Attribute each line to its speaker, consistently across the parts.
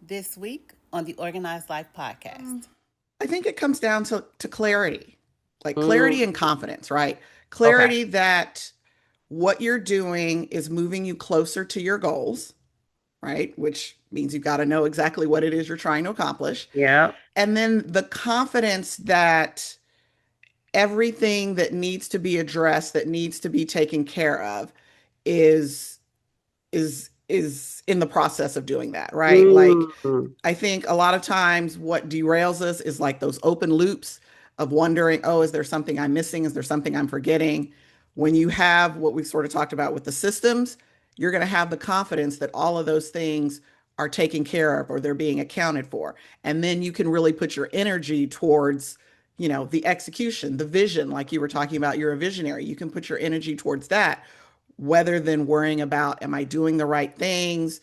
Speaker 1: This week on the Organized Life podcast.
Speaker 2: I think it comes down to clarity, like
Speaker 1: Mm,
Speaker 2: clarity and confidence, right?
Speaker 1: okay.
Speaker 2: Clarity that what you're doing is moving you closer to your goals, right? Which means you've got to know exactly what it is you're trying to accomplish.
Speaker 1: Yeah.
Speaker 2: And then the confidence that everything that needs to be addressed, that needs to be taken care of, is is in the process of doing that, right? Like
Speaker 1: Mm,
Speaker 2: I think a lot of times what derails us is like those open loops of wondering, oh, is there something I'm missing? Is there something I'm forgetting? When you have what we sort of talked about with the systems, you're going to have the confidence that all of those things are taken care of or they're being accounted for. And then you can really put your energy towards, the execution, the vision, like you were talking about, you're a visionary. You can put your energy towards that rather than worrying about, am I doing the right things?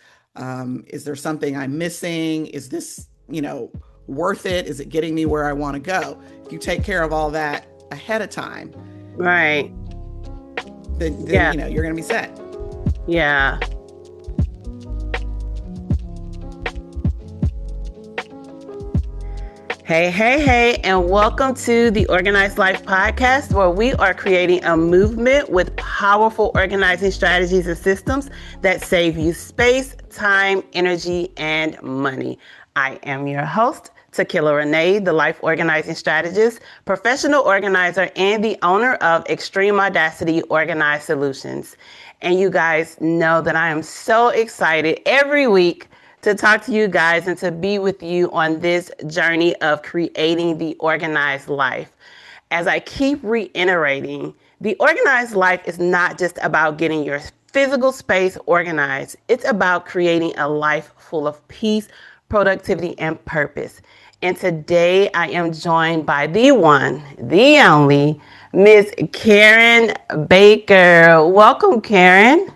Speaker 2: Is there something I'm missing? Is this, worth it? Is it getting me where I want to go? If you take care of all that ahead of time,
Speaker 1: right.
Speaker 2: then
Speaker 1: Yeah.
Speaker 2: you're going to be set.
Speaker 1: Yeah. Hey, hey, hey, and welcome to the Organized Life podcast, where we are creating a movement with powerful organizing strategies and systems that save you space, time, energy, and money. I am your host, Tequila Renee, the life organizing strategist, professional organizer, and the owner of Extreme Audacity Organized Solutions. And you guys know that I am so excited every week to talk to you guys and to be with you on this journey of creating the organized life. As I keep reiterating, the organized life is not just about getting your physical space organized, it's about creating a life full of peace, productivity, and purpose. And today I am joined by the one, the only, Miss Karen Baker. Welcome, Karen.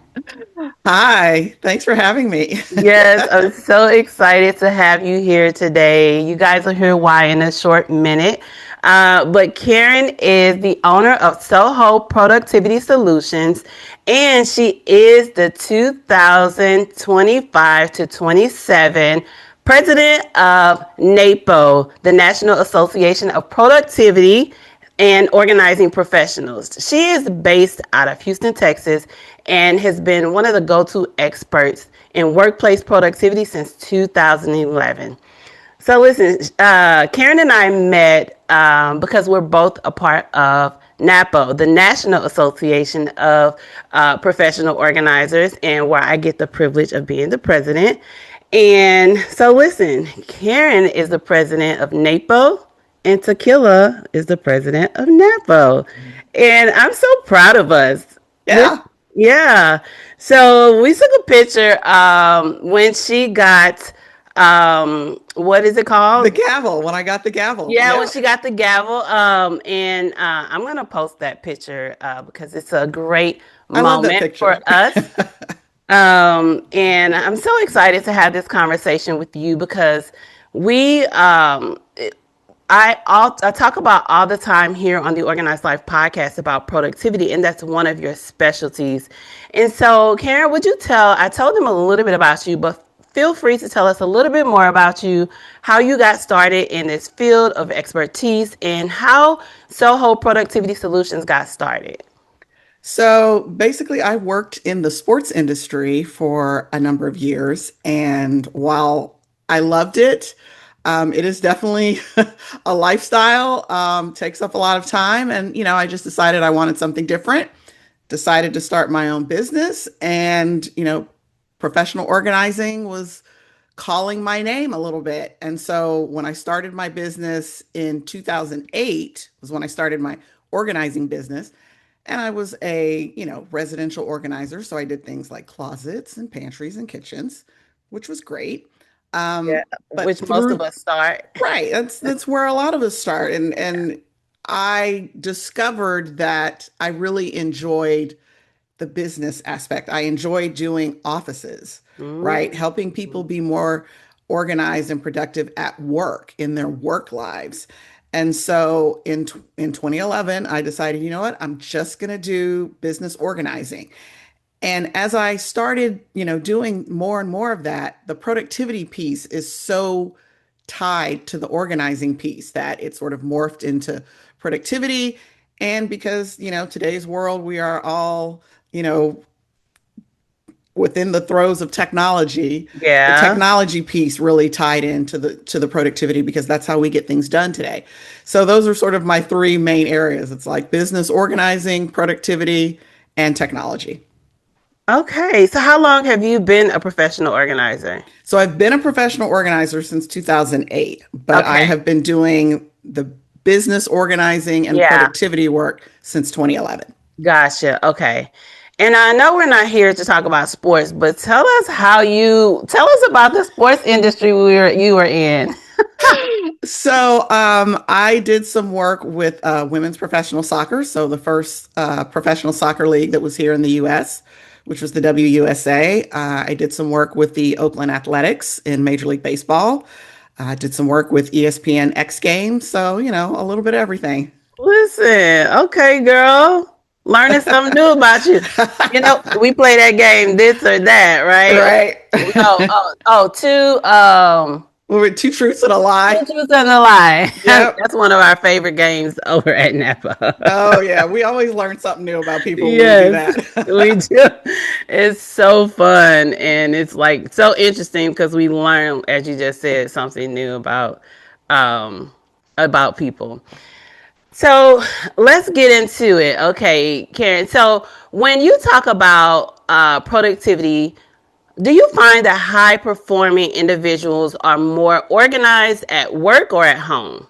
Speaker 2: Hi, thanks for having me.
Speaker 1: Yes, I'm so excited to have you here today. You guys will hear why in a short minute. But Karen is the owner of Soho Productivity Solutions, and she is the 2025 to 27 president of NAPO, the National Association of Productivity and Organizing Professionals. She is based out of Houston, Texas, and has been one of the go-to experts in workplace productivity since 2011. So listen, Karen and I met because we're both a part of NAPO, the National Association of Professional Organizers, and where I get the privilege of being the president. And so listen, Karen is the president of NAPO, and Tequila is the president of NAPO. And I'm so proud of us. This,
Speaker 2: Yeah,
Speaker 1: yeah. So we took a picture when she got what is it
Speaker 2: the
Speaker 1: called?
Speaker 2: gavel, when I got the gavel.
Speaker 1: Yeah, when
Speaker 2: Yeah,
Speaker 1: she got the gavel. And I'm gonna post that picture because it's a great
Speaker 2: I love that
Speaker 1: moment for
Speaker 2: picture.
Speaker 1: us. And I'm so excited to have this conversation with you because we I talk about all the time here on the Organized Life podcast about productivity, and that's one of your specialties. And so, Karen, would you tell? I told them a little bit about you, but feel free to tell us a little bit more about you, how you got started in this field of expertise, and how Soho Productivity Solutions got started.
Speaker 2: So basically, I worked in the sports industry for a number of years. And while I loved it, it is definitely a lifestyle, takes up a lot of time. And, I just decided I wanted something different, decided to start my own business. And, professional organizing was calling my name a little bit. And so when I started my business in 2008 was when I started my organizing business. And I was a, residential organizer. So I did things like closets and pantries and kitchens, which was great.
Speaker 1: Yeah,
Speaker 2: But
Speaker 1: which most of
Speaker 2: through
Speaker 1: us start.
Speaker 2: right, that's where a lot of us start. And I discovered that I really enjoyed the business aspect. I enjoy doing offices, right?
Speaker 1: Mm.
Speaker 2: Helping people be more organized and productive at work in their work lives. And so in 2011, I decided, you know what? I'm just going to do business organizing. And as I started, doing more and more of that, the productivity piece is so tied to the organizing piece that it sort of morphed into productivity. And because, today's world, we are all, you know, within the throes of technology, the
Speaker 1: Yeah.
Speaker 2: technology piece really tied into the productivity because that's how we get things done today. So those are sort of my three main areas. It's like business organizing, productivity, and technology.
Speaker 1: Okay. So how long have you been a professional organizer?
Speaker 2: So I've been a professional organizer since 2008, but I
Speaker 1: Okay.
Speaker 2: have been doing the business organizing and
Speaker 1: Yeah.
Speaker 2: productivity work since 2011.
Speaker 1: Gotcha. Okay. And I know we're not here to talk about sports, but tell us about the sports industry you were in.
Speaker 2: So I did some work with women's professional soccer. So the first professional soccer league that was here in the U.S., which was the WUSA. I did some work with the Oakland Athletics in Major League Baseball. I did some work with ESPN X Games. So, a little bit of everything.
Speaker 1: Listen, okay, girl. Learning something new about you. You know, we play that game, this or that, right?
Speaker 2: Right.
Speaker 1: Two,
Speaker 2: With two truths and a
Speaker 1: two
Speaker 2: lie.
Speaker 1: truths and a lie.
Speaker 2: Yep.
Speaker 1: That's one of our favorite games over at Napa.
Speaker 2: Oh, yeah. We always learn something new about people when we do
Speaker 1: Yes, we
Speaker 2: that.
Speaker 1: do. It's so fun and it's like so interesting because we learn, as you just said, something new um about people. So let's get into it. Okay, Karen. So when you talk about productivity, do you find that high performing individuals are more organized at work or at home?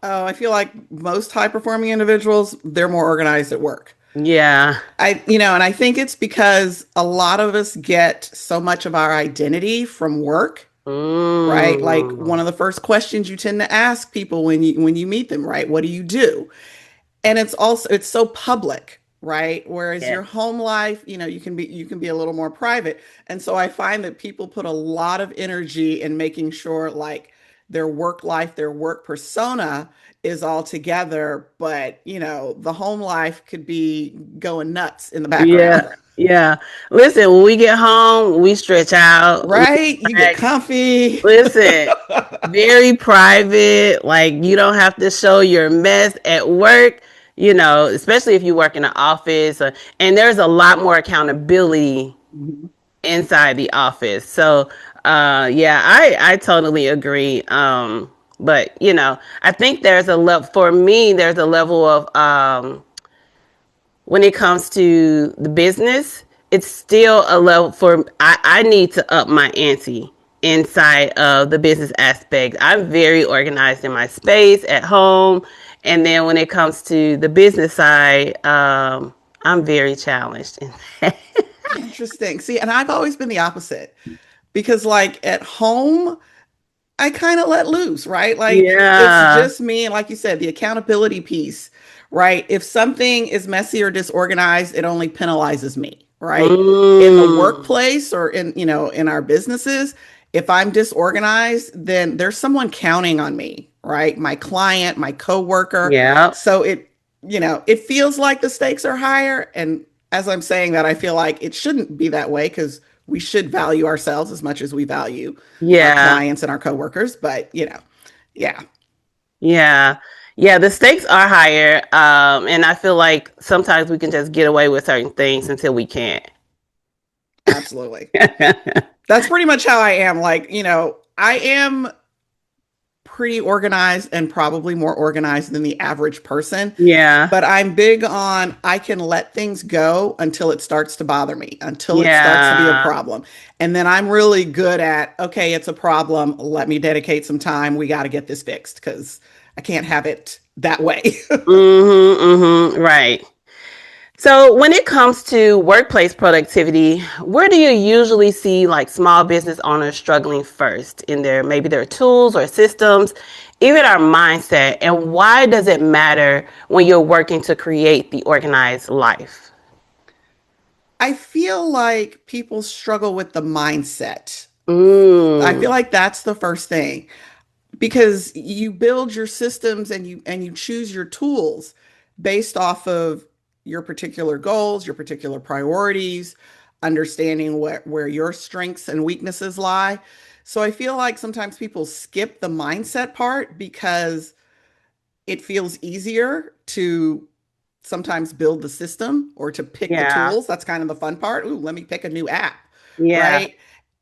Speaker 2: Oh, I feel like most high performing individuals, they're more organized at work.
Speaker 1: Yeah.
Speaker 2: And I think it's because a lot of us get so much of our identity from work, right? Like one
Speaker 1: Mm.
Speaker 2: of the first questions you tend to ask people when you meet them, right? What do you do? And it's so public, right? Whereas
Speaker 1: Yeah.
Speaker 2: your home life, you can be a little more private. And so I find that people put a lot of energy in making sure like their work life, their work persona is all together, but the home life could be going nuts in the background.
Speaker 1: Yeah. Yeah. Listen, when we get home, we stretch out, we
Speaker 2: Right? You get
Speaker 1: relax.
Speaker 2: comfy.
Speaker 1: Listen, very private. Like you don't have to show your mess at work, especially if you work in an office. And there's a lot more accountability
Speaker 2: Mhm.
Speaker 1: inside the office. So, yeah, I totally agree. But I think there's a level for me. There's a level of when it comes to the business, it's still a level for I need to up my ante inside of the business aspect. I'm very organized in my space at home. And then when it comes to the business side, I'm very challenged in that.
Speaker 2: Interesting. See, and I've always been the opposite because like at home, I kind of let loose, right? Like it's
Speaker 1: Yeah.
Speaker 2: just me. And like you said, the accountability piece, right? If something is messy or disorganized, it only penalizes me, right? In the
Speaker 1: Mm.
Speaker 2: workplace or in our businesses, if I'm disorganized, then there's someone counting on me, right? My client, my coworker.
Speaker 1: Yeah.
Speaker 2: So it feels like the stakes are higher. And as I'm saying that, I feel like it shouldn't be that way because we should value ourselves as much as we value our
Speaker 1: Yeah.
Speaker 2: clients and our coworkers. But yeah,
Speaker 1: Yeah. Yeah, the stakes are higher. And I feel like sometimes we can just get away with certain things until we can't.
Speaker 2: absolutely. That's pretty much how I am. Like, I am pretty organized and probably more organized than the average person.
Speaker 1: Yeah.
Speaker 2: But I'm big on I can let things go until it starts to bother me, until it starts to be a
Speaker 1: Yeah.
Speaker 2: problem. And then I'm really good at, okay, it's a problem. Let me dedicate some time. We got to get this fixed because I can't have it that way.
Speaker 1: Mm-hmm. Mm-hmm. Right. So when it comes to workplace productivity, where do you usually see like small business owners struggling first in their tools or systems, even our mindset, and why does it matter when you're working to create the organized life?
Speaker 2: I feel like people struggle with the mindset. I
Speaker 1: Mm.
Speaker 2: feel like that's the first thing because you build your systems and you choose your tools based off of your particular goals, your particular priorities, understanding where your strengths and weaknesses lie. So I feel like sometimes people skip the mindset part because it feels easier to sometimes build the system or to pick the
Speaker 1: Yeah.
Speaker 2: tools. That's kind of the fun part. Ooh, let me pick a new app,
Speaker 1: Yeah.
Speaker 2: right?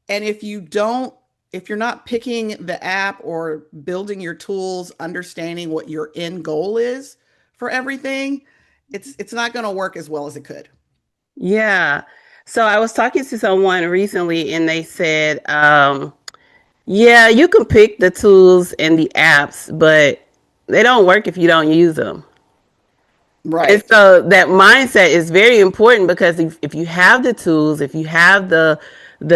Speaker 2: And if you're not picking the app or building your tools, understanding what your end goal is for everything, it's not going to work as well as it could.
Speaker 1: Yeah. So I was talking to someone recently and they said, yeah, you can pick the tools and the apps, but they don't work if you don't use them. And
Speaker 2: Right.
Speaker 1: so that mindset is very important because if you have the tools, if you have the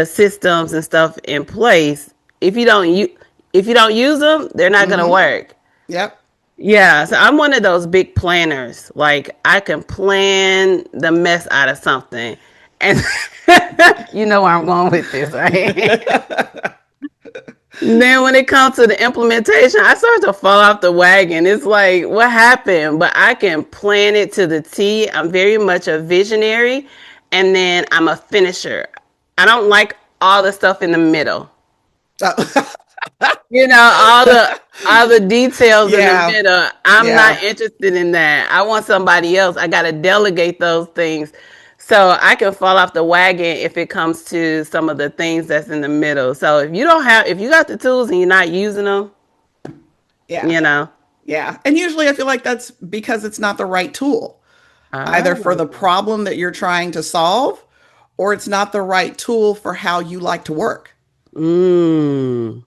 Speaker 1: systems and stuff in place, if you don't use them, they're not gonna
Speaker 2: Mm-hmm.
Speaker 1: work.
Speaker 2: Yep.
Speaker 1: Yeah, so I'm one of those big planners. Like I can plan the mess out of something. And you know where I'm going with this, right? Then when it comes to the implementation, I start to fall off the wagon. It's like, what happened? But I can plan it to the T. I'm very much a visionary, and then I'm a finisher. I don't like all the stuff in the middle. You know, all the details in the
Speaker 2: Yeah.
Speaker 1: middle. I'm not
Speaker 2: Yeah.
Speaker 1: interested in that. I want somebody else. I got to delegate those things. So I can fall off the wagon if it comes to some of the things that's in the middle. So if you got the tools and you're not using them,
Speaker 2: Yeah.
Speaker 1: you know.
Speaker 2: Yeah. And usually I feel like that's because it's not the right tool, either for the
Speaker 1: Oh.
Speaker 2: problem that you're trying to solve or it's not the right tool for how you like to work.
Speaker 1: Mm.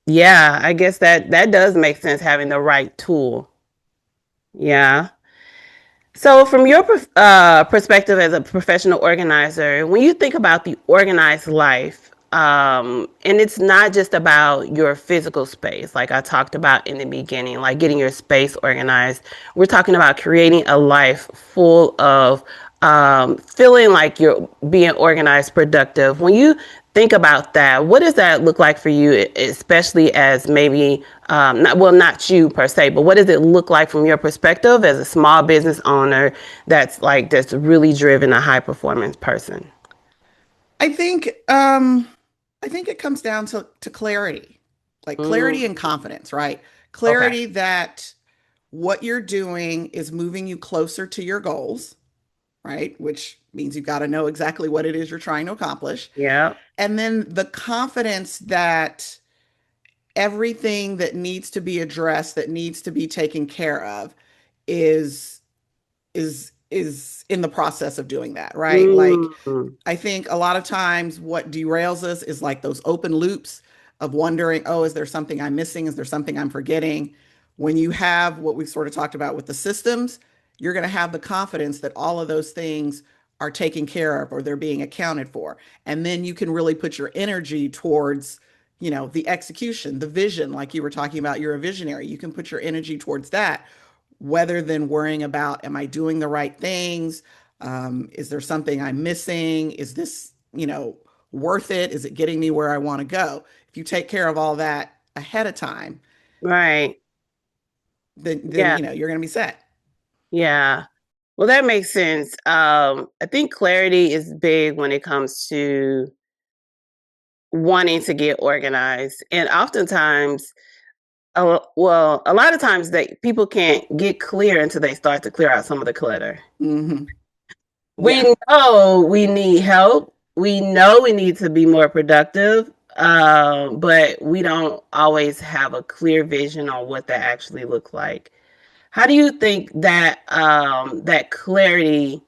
Speaker 1: Yeah, I guess that does make sense having the right tool. Yeah. So, from your perspective as a professional organizer, when you think about the organized life, and it's not just about your physical space, like I talked about in the beginning, like getting your space organized, we're talking about creating a life full of feeling like you're being organized, productive. When you think about that, what does that look like for you, especially as maybe, not you per se, but what does it look like from your perspective as a small business owner that's really driven, a high performance person?
Speaker 2: I think I think it comes down to clarity. Like
Speaker 1: Mm,
Speaker 2: clarity and confidence, right?
Speaker 1: okay.
Speaker 2: Clarity that what you're doing is moving you closer to your goals, right? Which means you've got to know exactly what it is you're trying to accomplish.
Speaker 1: Yeah.
Speaker 2: And then the confidence that everything that needs to be addressed, that needs to be taken care of is is in the process of doing that, right? Like
Speaker 1: Mm,
Speaker 2: I think a lot of times what derails us is like those open loops of wondering, oh, is there something I'm missing? Is there something I'm forgetting? When you have what we've sort of talked about with the systems, you're going to have the confidence that all of those things are taken care of or they're being accounted for. And then you can really put your energy towards, the execution, the vision, like you were talking about, you're a visionary. You can put your energy towards that rather than worrying about, am I doing the right things? Is there something I'm missing? Is this, worth it? Is it getting me where I want to go? If you take care of all that ahead of time,
Speaker 1: right.
Speaker 2: then
Speaker 1: Yeah.
Speaker 2: you're going to be set.
Speaker 1: Yeah. Well, that makes sense. I think clarity is big when it comes to wanting to get organized. And oftentimes, a lot of times people can't get clear until they start to clear out some of the clutter.
Speaker 2: Hmm. Yeah.
Speaker 1: We know we need help. We know we need to be more productive, but we don't always have a clear vision on what that actually looks like. How do you think that clarity?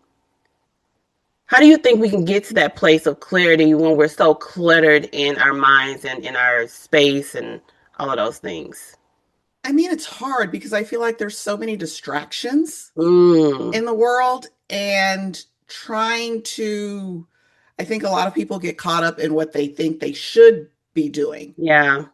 Speaker 1: How do you think we can get to that place of clarity when we're so cluttered in our minds and in our space and all of those things?
Speaker 2: I mean, it's hard because I feel like there's so many distractions
Speaker 1: Mm,
Speaker 2: in the world and trying to, I think a lot of people get caught up in what they think they should be doing.
Speaker 1: yeah.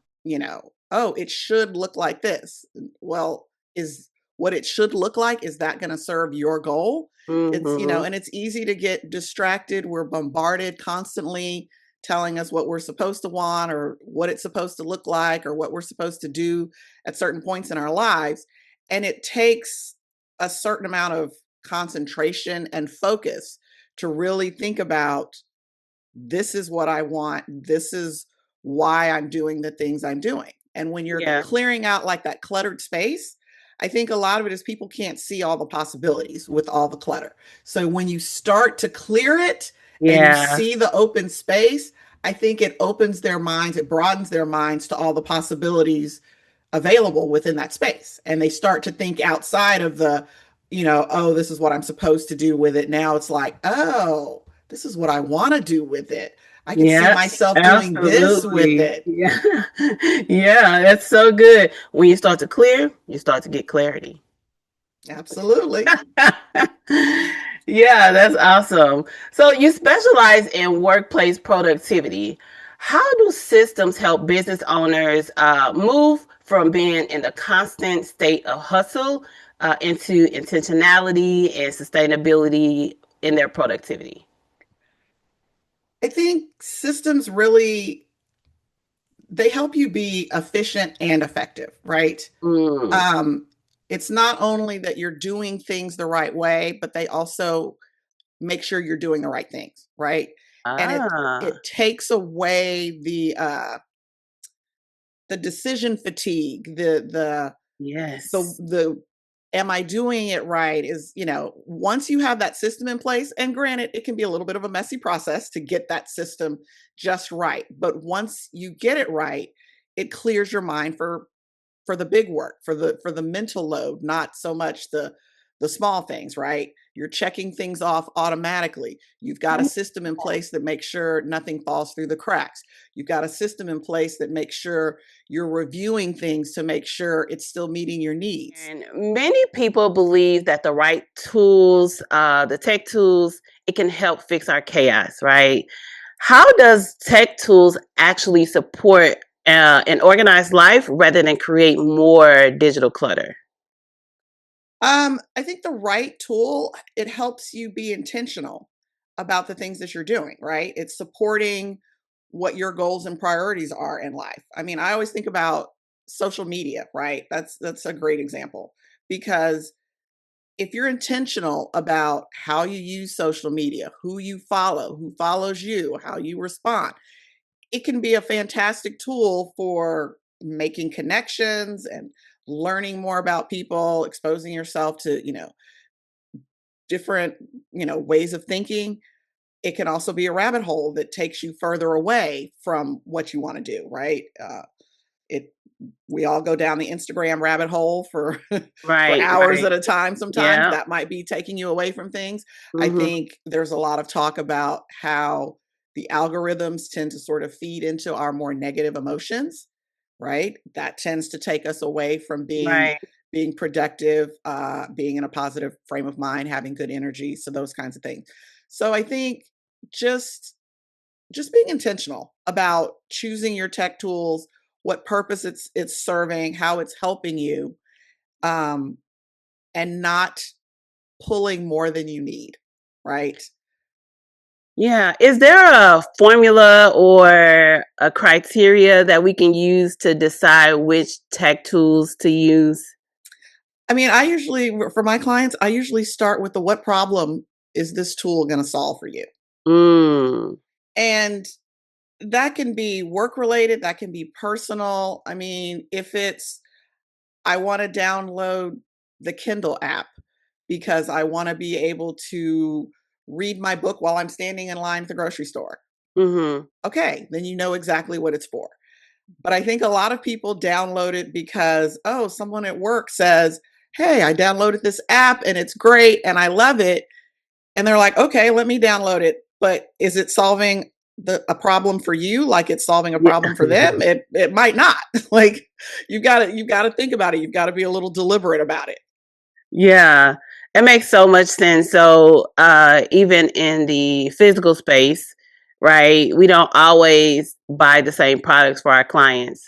Speaker 2: Oh, it should look like this. Well, is what it should look like, is that going to serve your goal?
Speaker 1: Hmm.
Speaker 2: And it's easy to get distracted. We're bombarded constantly telling us what we're supposed to want or what it's supposed to look like or what we're supposed to do at certain points in our lives. And it takes a certain amount of concentration and focus to really think about, this is what I want. This is why I'm doing the things I'm doing. And when you're
Speaker 1: Yeah.
Speaker 2: clearing out like that cluttered space, I think a lot of it is people can't see all the possibilities with all the clutter. So when you start to clear it and you
Speaker 1: Yeah.
Speaker 2: see the open space, I think it opens their minds, it broadens their minds to all the possibilities available within that space. And they start to think outside of the, oh, this is what I'm supposed to do with it. Now it's like, oh, this is what I want to do with it. I can see
Speaker 1: Yes,
Speaker 2: myself doing this with
Speaker 1: absolutely.
Speaker 2: it.
Speaker 1: Yeah. Yeah, that's so good. When you start to clear, you start to get clarity.
Speaker 2: Absolutely.
Speaker 1: Yeah, that's awesome. So you specialize in workplace productivity. How do systems help business owners move from being in the constant state of hustle into intentionality and sustainability in their productivity?
Speaker 2: I think systems really, they help you be efficient and effective, right?
Speaker 1: Mm.
Speaker 2: Um, it's not only that you're doing things the right way, but they also make sure you're doing the right things, right? And it
Speaker 1: Ah,
Speaker 2: takes away the decision fatigue,
Speaker 1: yes.
Speaker 2: the am I doing it right, is, once you have that system in place, and granted, it can be a little bit of a messy process to get that system just right. But once you get it right, it clears your mind for the big work, for the mental load, not so much the small things, right? You're checking things off automatically. You've got a system in place that makes sure nothing falls through the cracks. You've got a system in place that makes sure you're reviewing things to make sure it's still meeting your needs.
Speaker 1: And many people believe that the right tools, the tech tools, it can help fix our chaos, right? How does tech tools actually support an organized life rather than create more digital clutter?
Speaker 2: I think the right tool, it helps you be intentional about the things that you're doing, right? It's supporting what your goals and priorities are in life. I mean, I always think about social media, right? That's a great example, because if you're intentional about how you use social media, who you follow, who follows you, how you respond, it can be a fantastic tool for making connections and learning more about people, exposing yourself to, different, ways of thinking. It can also be a rabbit hole that takes you further away from what you want to do, right? It We all go down the Instagram rabbit hole for for
Speaker 1: Right,
Speaker 2: hours
Speaker 1: right.
Speaker 2: at a time. Sometimes
Speaker 1: Yeah.
Speaker 2: that might be taking you away from things. I
Speaker 1: Hmm.
Speaker 2: think there's a lot of talk about how the algorithms tend to sort of feed into our more negative emotions, right? That tends to take us away from being
Speaker 1: Right.
Speaker 2: being productive, being in a positive frame of mind, having good energy, so those kinds of things. So I think just just being intentional about choosing your tech tools, what purpose it's serving, how it's helping you, um, and not pulling more than you need, right?
Speaker 1: Yeah. Is there a formula or a criteria that we can use to decide which tech tools to use?
Speaker 2: I mean, for my clients, I usually start with the, what problem is this tool going to solve for you?
Speaker 1: Mm.
Speaker 2: And that can be work related, that can be personal. I mean, if it's, I want to download the Kindle app because I want to be able to read my book while I'm standing in line at the grocery store.
Speaker 1: Mhm.
Speaker 2: Okay, then you know exactly what it's for. But I think a lot of people download it because, oh, someone at work says, "Hey, I downloaded this app and it's great and I love it." And they're like, "Okay, let me download it." But is it solving a problem for you like it's solving a
Speaker 1: Yeah.
Speaker 2: problem for them? It might not. Like, you've got to think about it. You've got to be a little deliberate about it.
Speaker 1: Yeah, it makes so much sense. So, even in the physical space, right, we don't always buy the same products for our clients.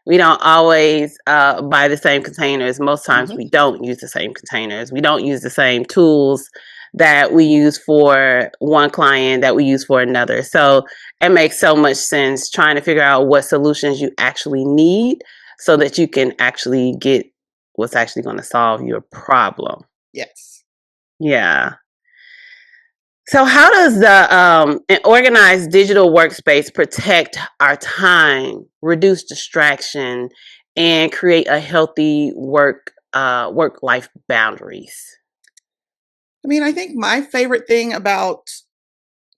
Speaker 1: We don't always buy the same containers. Most times,
Speaker 2: Mhm.
Speaker 1: we don't use the same containers. We don't use the same tools that we use for one client that we use for another. So, it makes so much sense trying to figure out what solutions you actually need so that you can actually get what's actually going to solve your problem.
Speaker 2: Yes.
Speaker 1: Yeah. So, how does an organized digital workspace protect our time, reduce distraction, and create a healthy work life boundaries?
Speaker 2: I mean, I think my favorite thing about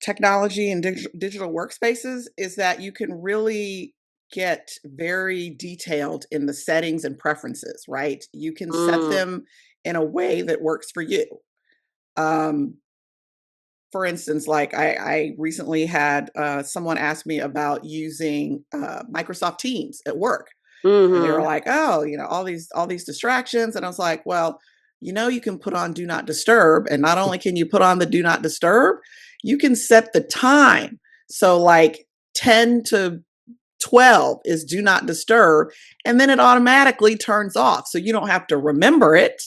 Speaker 2: technology and digital workspaces is that you can really get very detailed in the settings and preferences, right? You can set
Speaker 1: Mm,
Speaker 2: them in a way that works for you. Um, for instance, like I recently had someone ask me about using Microsoft Teams at work, and they were
Speaker 1: mm-hmm.
Speaker 2: like, "Oh, all these distractions," and I was like, "Well, you can put on do not disturb, and not only can you put on the do not disturb, you can set the time. So like 10 to 12 is do not disturb, and then it automatically turns off. So you don't have to remember it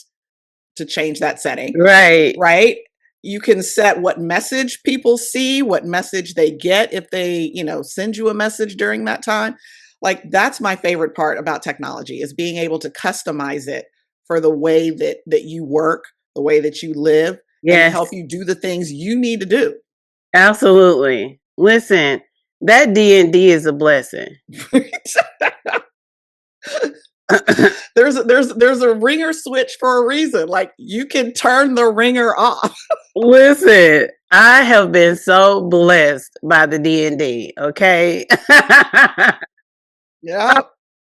Speaker 2: to change that setting,
Speaker 1: Right.
Speaker 2: right? You can set what message people see, what message they get if they, send you a message during that time. Like that's my favorite part about technology is being able to customize it for the way that you work, the way that you live, and to
Speaker 1: Yes,
Speaker 2: help you do the things you need to do.
Speaker 1: absolutely. Listen, that D&D is a blessing.
Speaker 2: there's a ringer switch for a reason. Like you can turn the ringer off.
Speaker 1: Listen, I have been so blessed by the D&D, okay?
Speaker 2: Yeah.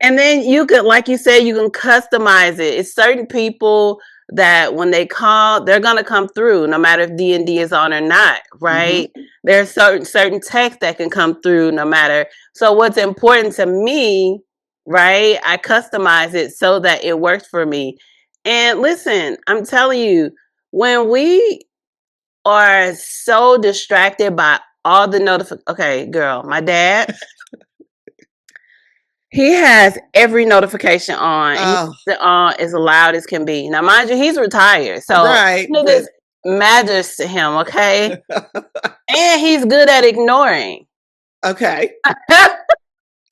Speaker 1: And then you could, like you said, you can customize it. It's certain people that when they call, they're gonna come through, no matter if D&D is on or not, right?
Speaker 2: Hmm.
Speaker 1: There's certain text that can come through, no matter. So what's important to me, right? I customize it so that it works for me. And listen, I'm telling you, when we are so distracted by all the notifications. Okay, girl, my dad, he has every notification on, and he
Speaker 2: Oh,
Speaker 1: puts it on as loud as can be. Now, mind you, he's retired, so
Speaker 2: right.
Speaker 1: none of
Speaker 2: But
Speaker 1: this matters to him, okay? And he's good at ignoring.
Speaker 2: okay.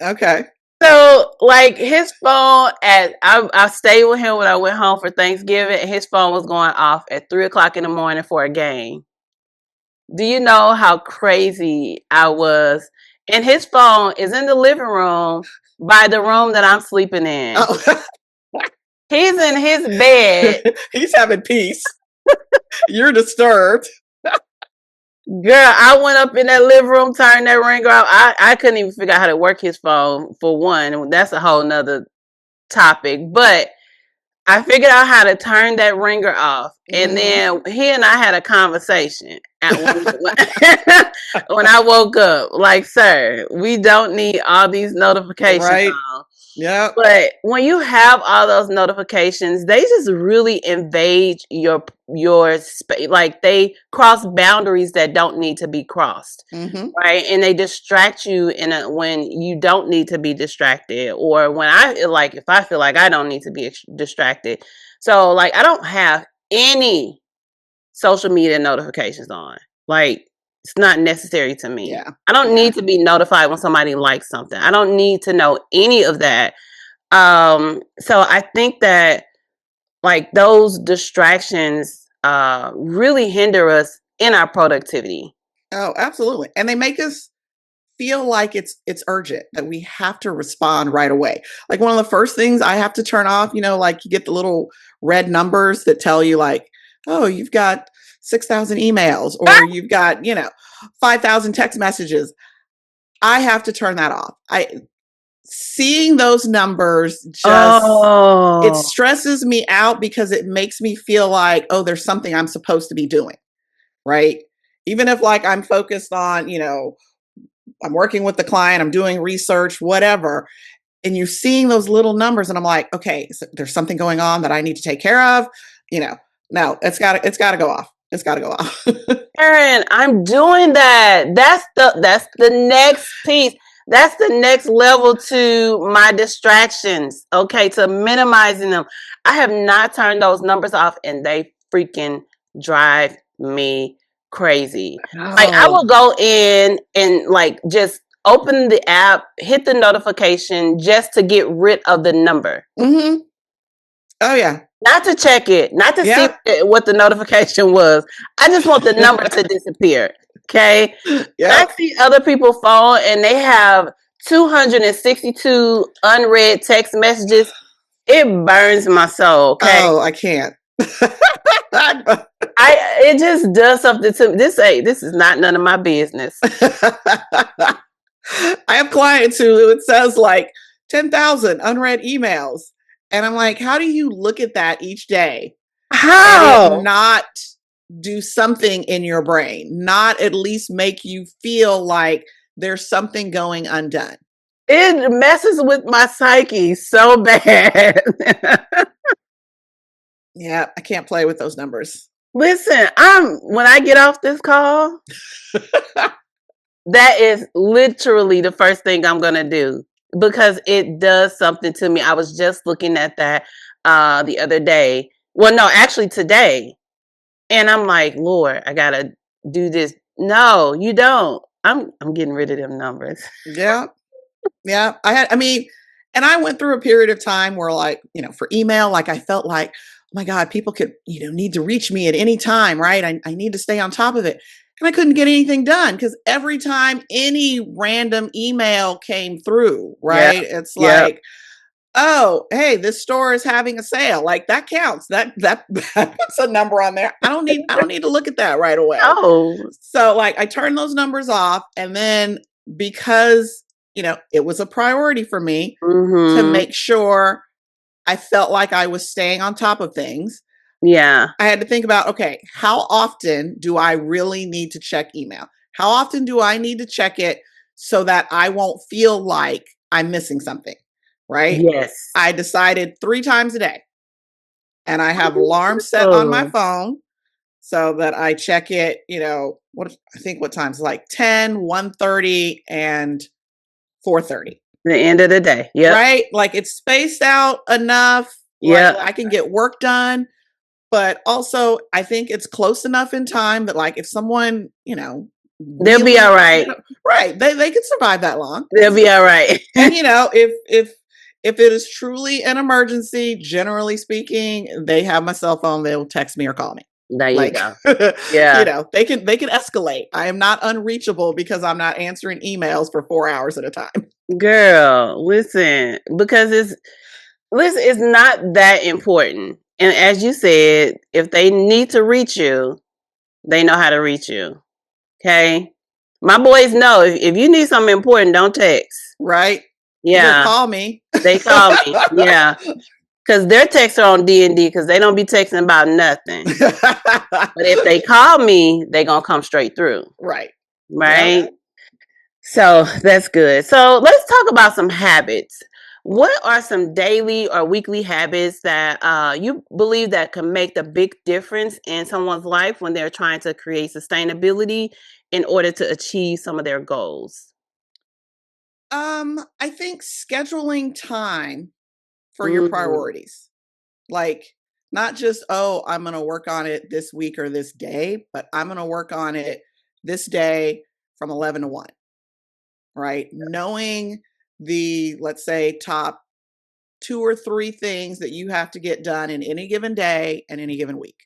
Speaker 2: Okay.
Speaker 1: So, like his phone, I stayed with him when I went home for Thanksgiving, and his phone was going off at 3 o'clock in the morning for a game. Do you know how crazy I was? And his phone is in the living room by the room that I'm sleeping in.
Speaker 2: Oh.
Speaker 1: He's in his bed.
Speaker 2: He's having peace. You're disturbed.
Speaker 1: Girl, I went up in that living room, turned that ringer off. I couldn't even figure out how to work his phone for one. That's a whole nother topic. But I figured out how to turn that ringer off. And
Speaker 2: Hmm.
Speaker 1: then he and I had a conversation at when I woke up. Like, sir, we don't need all these notifications
Speaker 2: Right.
Speaker 1: on.
Speaker 2: Yep.
Speaker 1: But when you have all those notifications, they just really invade your space. Like they cross boundaries that don't need to be crossed,
Speaker 2: Hmm.
Speaker 1: right? And they distract you when you don't need to be distracted, or when if I feel like I don't need to be distracted. So like I don't have any social media notifications on. Like it's not necessary to me.
Speaker 2: Yeah.
Speaker 1: I don't
Speaker 2: Yeah.
Speaker 1: need to be notified when somebody likes something. I don't need to know any of that. So I think that like those distractions really hinder us in our productivity.
Speaker 2: Oh, absolutely. And they make us feel like it's urgent that we have to respond right away. Like one of the first things I have to turn off, like you get the little red numbers that tell you like, oh, you've got 6,000 emails or you've got, 5,000 text messages. I have to turn that off. I seeing those numbers just it
Speaker 1: Oh,
Speaker 2: stresses me out because it makes me feel like, oh, there's something I'm supposed to be doing, right? Even if like I'm focused on, I'm working with the client, I'm doing research, whatever, and you're seeing those little numbers, and I'm like, okay, so there's something going on that I need to take care of. You know, no, it's got to go off. It's got to go off.
Speaker 1: Aaron, I'm doing that. That's the next piece. That's the next level to my distractions. Okay, to minimizing them. I have not turned those numbers off, and they freaking drive me crazy. Like I
Speaker 2: Oh,
Speaker 1: will go in and like just open the app, hit the notification just to get rid of the number.
Speaker 2: hmm, Oh yeah.
Speaker 1: Not to check it, not to see
Speaker 2: Yep.
Speaker 1: what the notification was. I just want the number to disappear. Okay. When I
Speaker 2: Yep.
Speaker 1: see other people's phone and they have 262 unread text messages, it burns my soul. Okay.
Speaker 2: Oh, I can't.
Speaker 1: It just does something to me. This is not none of my business.
Speaker 2: I have clients who it says like 10,000 unread emails. And I'm like, how do you look at that each day and it
Speaker 1: How?
Speaker 2: not do something in your brain, not at least make you feel like there's something going undone?
Speaker 1: It messes with my psyche so bad.
Speaker 2: Yeah, I can't play with those numbers.
Speaker 1: Listen, when I get off this call, that is literally the first thing I'm gonna do because it does something to me. I was just looking at that the other day. Well, no, actually today, and I'm like, Lord, I gotta do this. No, you don't. I'm getting rid of them numbers.
Speaker 2: Yeah. Yeah. I mean, and I went through a period of time where like, for email, like I felt like, oh my God, people could, need to reach me at any time, right? I need to stay on top of it. And I couldn't get anything done because every time any random email came through,
Speaker 1: Yeah,
Speaker 2: right? It's
Speaker 1: yeah.
Speaker 2: like, oh, hey, this store is having a sale. Like that counts. That puts a number on there. I don't need to look at that right away.
Speaker 1: Oh,
Speaker 2: So like I turned those numbers off, and then because it was a priority for me to
Speaker 1: mm-hmm.
Speaker 2: make sure I felt like I was staying on top of things,
Speaker 1: Yeah.
Speaker 2: I had to think about, okay, how often do I really need to check email? How often do I need to check it so that I won't feel like I'm missing something? Right?
Speaker 1: Yes.
Speaker 2: I decided 3 times a day, and I have alarms set on my
Speaker 1: Oh,
Speaker 2: phone so that I check it, what times, like 10, 1:30, and 4:30.
Speaker 1: the end of the day. Yep.
Speaker 2: Right? Like it's spaced out enough, like
Speaker 1: Yep.
Speaker 2: I can get work done, but also I think it's close enough in time that like if someone,
Speaker 1: They'll be
Speaker 2: really
Speaker 1: all right.
Speaker 2: right, they could survive that long.
Speaker 1: They'll be all right.
Speaker 2: And if it is truly an emergency, generally speaking, they have my cell phone, they'll text me or call me.
Speaker 1: There you
Speaker 2: Like,
Speaker 1: go. Yeah.
Speaker 2: they can escalate. I am not unreachable because I'm not answering emails for 4 hours at a time.
Speaker 1: Girl, listen, because it's not that important. And as you said, if they need to reach you, they know how to reach you. Okay. My boys know if you need something important, don't text.
Speaker 2: Right? You better
Speaker 1: Yeah.
Speaker 2: call me.
Speaker 1: They call me. Yeah. Because their texts are on D&D because they don't be texting about nothing. But if they call me, they going to come straight through.
Speaker 2: Right. Yep.
Speaker 1: Right. So that's good. So let's talk about some habits. What are some daily or weekly habits that you believe that can make the big difference in someone's life when they're trying to create sustainability in order to achieve some of their goals?
Speaker 2: I think scheduling time for your
Speaker 1: Mm,
Speaker 2: priorities. Like not just, oh, I'm going to work on it this week or this day, but I'm going to work on it this day from 11 to 1, right? Knowing the, let's say, top 2 or 3 things that you have to get done in any given day and any given week.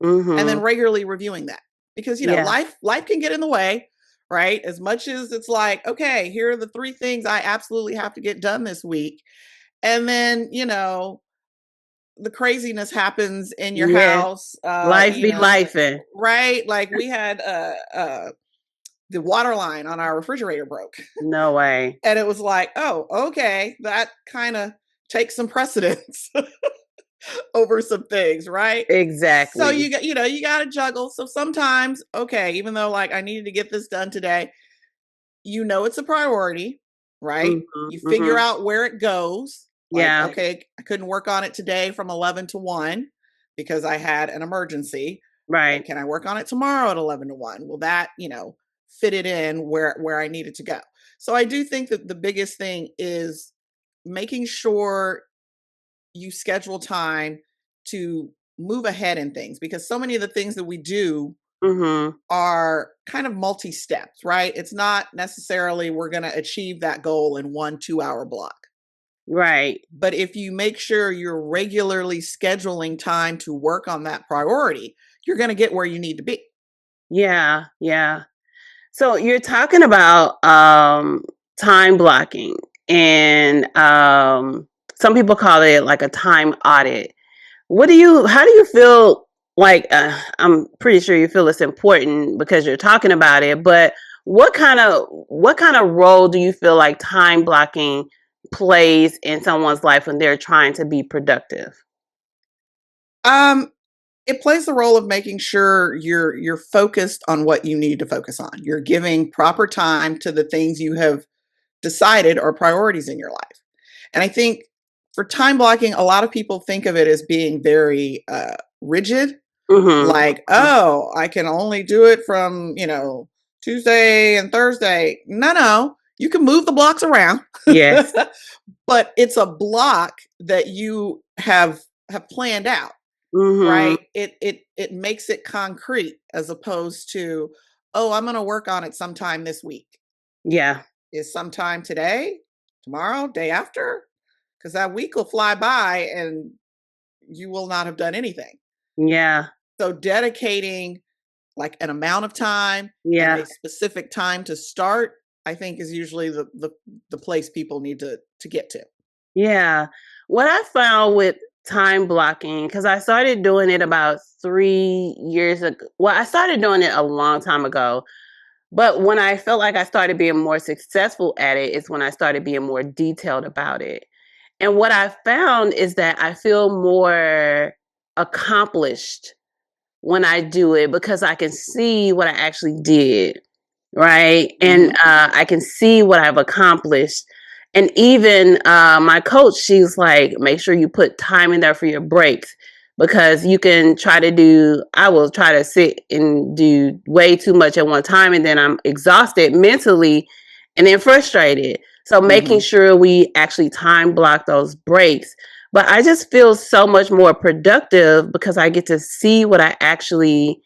Speaker 2: And then
Speaker 1: mm-hmm.
Speaker 2: regularly reviewing that. Because
Speaker 1: Yeah.
Speaker 2: life can get in the way, right? As much as it's like, okay, here are the 3 things I absolutely have to get done this week. And then, the craziness happens in your
Speaker 1: Yes.
Speaker 2: house,
Speaker 1: Life be lifing.
Speaker 2: right? Like we had the water line on our refrigerator broke.
Speaker 1: No way.
Speaker 2: And it was like, oh, okay, that kind of takes some precedence over some things, right? So
Speaker 1: Exactly.
Speaker 2: you got to juggle. So sometimes, okay, even though like I needed to get this done today, it's a priority, right?
Speaker 1: Mm-hmm,
Speaker 2: You figure
Speaker 1: mm-hmm.
Speaker 2: out where it goes. Like,
Speaker 1: Yeah.
Speaker 2: okay, I couldn't work on it today from 11 to 1 because I had an emergency. Well,
Speaker 1: Right.
Speaker 2: can I work on it tomorrow at 11 to 1? Will that, fit it in where I needed to go? So I do think that the biggest thing is making sure you schedule time to move ahead in things, because so many of the things that we do
Speaker 1: Mm-hmm.
Speaker 2: are kind of multi steps, right? It's not necessarily we're going to achieve that goal in 1 2 hour block.
Speaker 1: Right.
Speaker 2: But if you make sure you're regularly scheduling time to work on that priority, you're going to get where you need to be.
Speaker 1: Yeah. Yeah. So you're talking about time blocking, and some people call it like a time audit. How do you feel like, I'm pretty sure you feel it's important because you're talking about it, but what kind of role do you feel like time blocking plays in someone's life when they're trying to be productive?
Speaker 2: Um, it plays the role of making sure you're focused on what you need to focus on. You're giving proper time to the things you have decided are priorities in your life. And I think for time blocking, a lot of people think of it as being very rigid,
Speaker 1: Mhm.
Speaker 2: like, oh, I can only do it from, Tuesday and Thursday. No, no, you can move the blocks around,
Speaker 1: Yes.
Speaker 2: but it's a block that you have planned out,
Speaker 1: Mhm.
Speaker 2: right? It makes it concrete as opposed to, oh, I'm going to work on it sometime this week.
Speaker 1: Yeah.
Speaker 2: Is sometime today, tomorrow, day after? Because that week will fly by and you will not have done anything.
Speaker 1: Yeah.
Speaker 2: So dedicating like an amount of time and
Speaker 1: Yeah.
Speaker 2: a specific time to start, I think is usually the place people need to get to.
Speaker 1: Yeah. What I found with time blocking, because I started doing it about 3 years ago. Well, I started doing it a long time ago, but when I felt like I started being more successful at it, is when I started being more detailed about it. And what I found is that I feel more accomplished when I do it because I can see what I actually did, right? And
Speaker 2: Hmm.
Speaker 1: I can see what I've accomplished. And even my coach, she's like, make sure you put time in there for your breaks because you can try to do, I will try to sit and do way too much at one time. And then I'm exhausted mentally and then frustrated. So making
Speaker 2: Hmm.
Speaker 1: sure we actually time block those breaks. But I just feel so much more productive because I get to see what I actually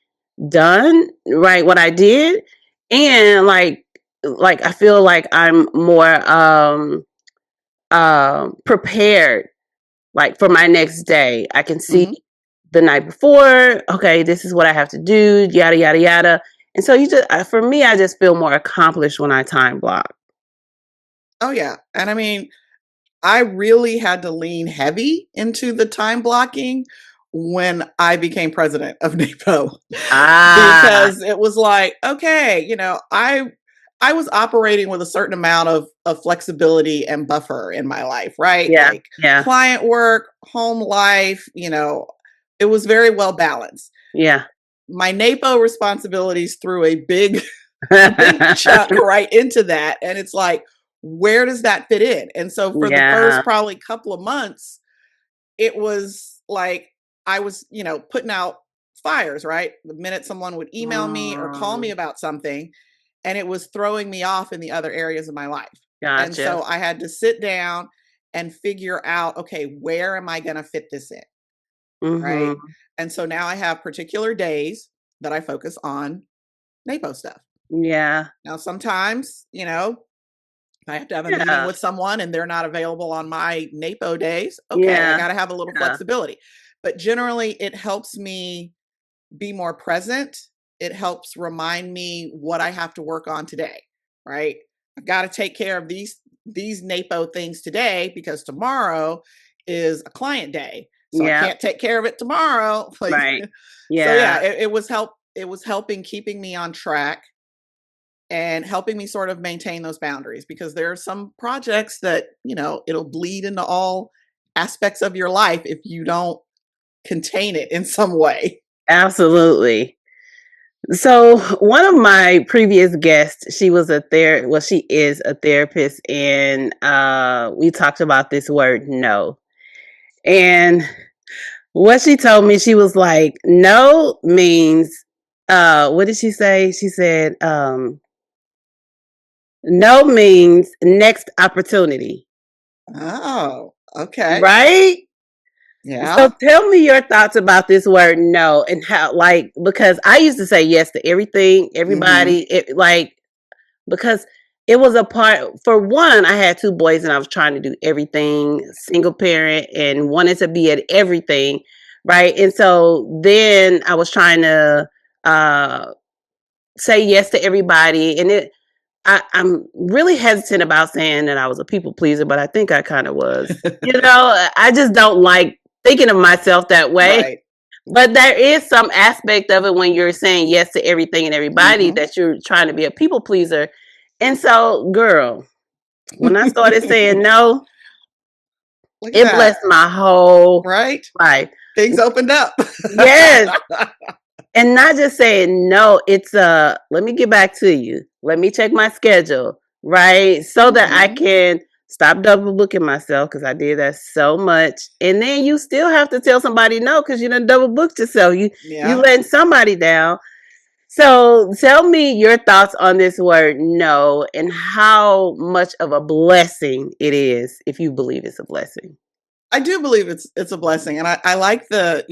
Speaker 1: done, right? What I did, and like I feel like I'm more prepared, like for my next day. I can see
Speaker 2: Hmm.
Speaker 1: the night before, okay, this is what I have to do, yada yada yada. And so you just for me, I just feel more accomplished when I time block.
Speaker 2: Oh yeah. And I mean, I really had to lean heavy into the time blocking when I became president of NAPO
Speaker 1: Ah,
Speaker 2: because it was like, okay, I was operating with a certain amount of flexibility and buffer in my life, right?
Speaker 1: yeah,
Speaker 2: Like
Speaker 1: yeah,
Speaker 2: client work, home life, it was very well balanced.
Speaker 1: yeah.
Speaker 2: My NAPO responsibilities threw a big a big chunk right into that. And it's like, where does that fit in? And so for the
Speaker 1: Yeah,
Speaker 2: first probably couple of months, it was like I was, putting out fires, right? The minute someone would email me or call me
Speaker 1: mm,
Speaker 2: about something, and it was throwing me off in the other areas of my life. And
Speaker 1: gotcha.
Speaker 2: so I had to sit down and figure out, okay, where am I going to fit this in? Right.
Speaker 1: Hmm.
Speaker 2: And so now I have particular days that I focus on NAPO stuff.
Speaker 1: Yeah,
Speaker 2: Now, sometimes, I have to have a meeting
Speaker 1: yeah,
Speaker 2: with someone and they're not available on my NAPO days. Okay, I
Speaker 1: yeah,
Speaker 2: got to have a little
Speaker 1: yeah,
Speaker 2: flexibility. But generally, it helps me be more present. It helps remind me what I have to work on today, right? I've got to take care of these NAPO things today because tomorrow is a client day. So I
Speaker 1: yeah.
Speaker 2: can't take care of it tomorrow. Like
Speaker 1: Right.
Speaker 2: so yeah,
Speaker 1: Yeah.
Speaker 2: it was helping keeping me on track and helping me sort of maintain those boundaries because there are some projects that, it'll bleed into all aspects of your life if you don't contain it in some way.
Speaker 1: Absolutely. So one of my previous guests, she was a well, she is a therapist, and we talked about this word no. And what she told me, she was like, no means what did she say? She said, no means next opportunity.
Speaker 2: Oh, okay.
Speaker 1: Right? So
Speaker 2: Yeah.
Speaker 1: tell me your thoughts about this word no and how, like, because I used to say yes to everything,
Speaker 2: Mhm.
Speaker 1: everybody, like, because it was a part. For one, I had two boys and I was trying to do everything, single parent, and wanted to be at everything, right? And so then I was trying to uh, say yes to everybody, and I'm really hesitant about saying that I was a people pleaser, but I think I kind of was. I just don't like thinking of myself that way.
Speaker 2: Right.
Speaker 1: But there is some aspect of it when you're saying yes to everything and everybody
Speaker 2: Hmm.
Speaker 1: that you're trying to be a people pleaser. And so, girl, when I started saying no,
Speaker 2: Look at
Speaker 1: it
Speaker 2: that.
Speaker 1: blessed my whole
Speaker 2: Right?
Speaker 1: life.
Speaker 2: Things opened up.
Speaker 1: Yes. And not just saying no, it's let me get back to you. Let me check my schedule, right? So that I
Speaker 2: Hmm.
Speaker 1: can stop double booking myself because I did that so much. And then you still have to tell somebody no because you done double booked yourself. You
Speaker 2: Yeah.
Speaker 1: letting somebody down. So tell me your thoughts on this word no and how much of a blessing it is if you believe it's a blessing.
Speaker 2: I do believe it's a blessing. And I like the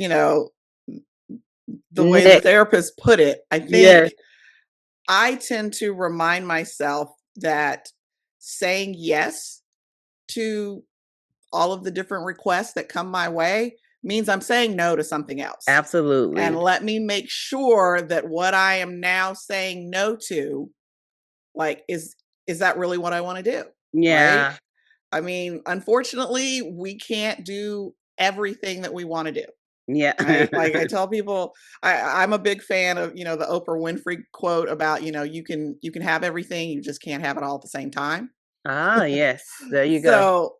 Speaker 2: way the
Speaker 1: Next.
Speaker 2: therapist put it. I
Speaker 1: Yes,
Speaker 2: think I tend to remind myself that saying yes to all of the different requests that come my way means I'm saying no to something else. And
Speaker 1: absolutely.
Speaker 2: let me make sure that what I am now saying no to, like, is that really what I want to do? Right?
Speaker 1: Yeah.
Speaker 2: I mean, unfortunately, we can't do everything that we want to do.
Speaker 1: Yeah.
Speaker 2: Right? Like I tell people, I'm a big fan of, the Oprah Winfrey quote about, you can have everything, you just can't have it all at the same time.
Speaker 1: Ah, yes. There you go.
Speaker 2: So,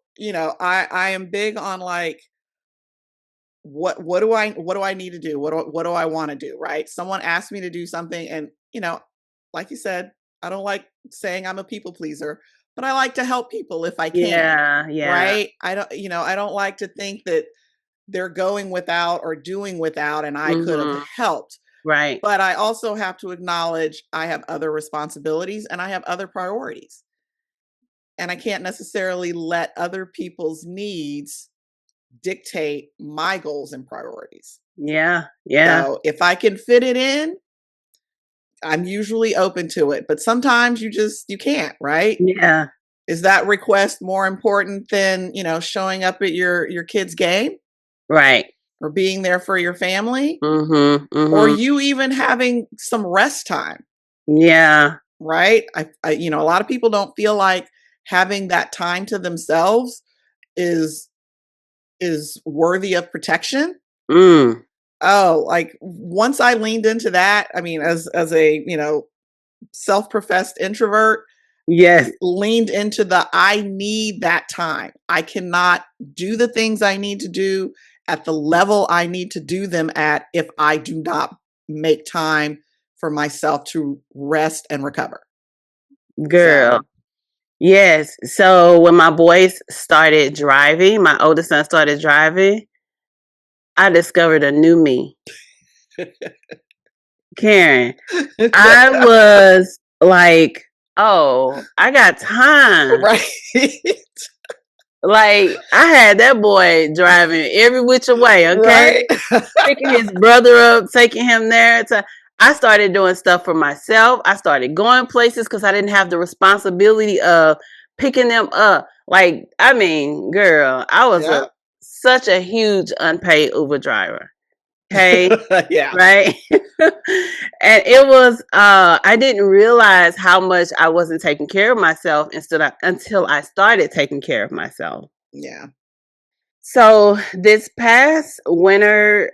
Speaker 2: I am big on, like, what do I need to do? What do I want to do? Right? Someone asked me to do something, and like you said, I don't like saying I'm a people pleaser, but I like to help people if I can.
Speaker 1: Yeah, yeah.
Speaker 2: Right? I don't like to think that they're going without or doing without and I could have
Speaker 1: Mhm.
Speaker 2: helped.
Speaker 1: Right.
Speaker 2: But I also have to acknowledge I have other responsibilities and I have other priorities. And I can't necessarily let other people's needs dictate my goals and priorities.
Speaker 1: Yeah, yeah,
Speaker 2: So if I can fit it in, I'm usually open to it. But sometimes you can't, right?
Speaker 1: yeah.
Speaker 2: Is that request more important than, showing up at your kid's game
Speaker 1: Right.
Speaker 2: or being there for your family?
Speaker 1: Mhm,
Speaker 2: Or
Speaker 1: mhm.
Speaker 2: you even having some rest time,
Speaker 1: Yeah.
Speaker 2: right? A lot of people don't feel like having that time to themselves is worthy of protection.
Speaker 1: Mm.
Speaker 2: Oh, like once I leaned into that, I mean, as a self-professed introvert,
Speaker 1: Yes,
Speaker 2: leaned into the I need that time. I cannot do the things I need to do at the level I need to do them at if I do not make time for myself to rest and recover.
Speaker 1: girl.
Speaker 2: So,
Speaker 1: Yes. So when my boys started driving, my oldest son started driving, I discovered a new me. Karen, I was like, "Oh, I got time."
Speaker 2: right.
Speaker 1: Like, I had that boy driving every which way, okay?
Speaker 2: Right.
Speaker 1: Picking his brother up, taking him there. I started doing stuff for myself. I started going places because I didn't have the responsibility of picking them up. Like, I mean, girl, I was
Speaker 2: Yeah.
Speaker 1: such a huge unpaid Uber driver. Okay,
Speaker 2: Yeah.
Speaker 1: right? And it was I didn't realize how much I wasn't taking care of myself until I started taking care of myself.
Speaker 2: Yeah.
Speaker 1: So this past winter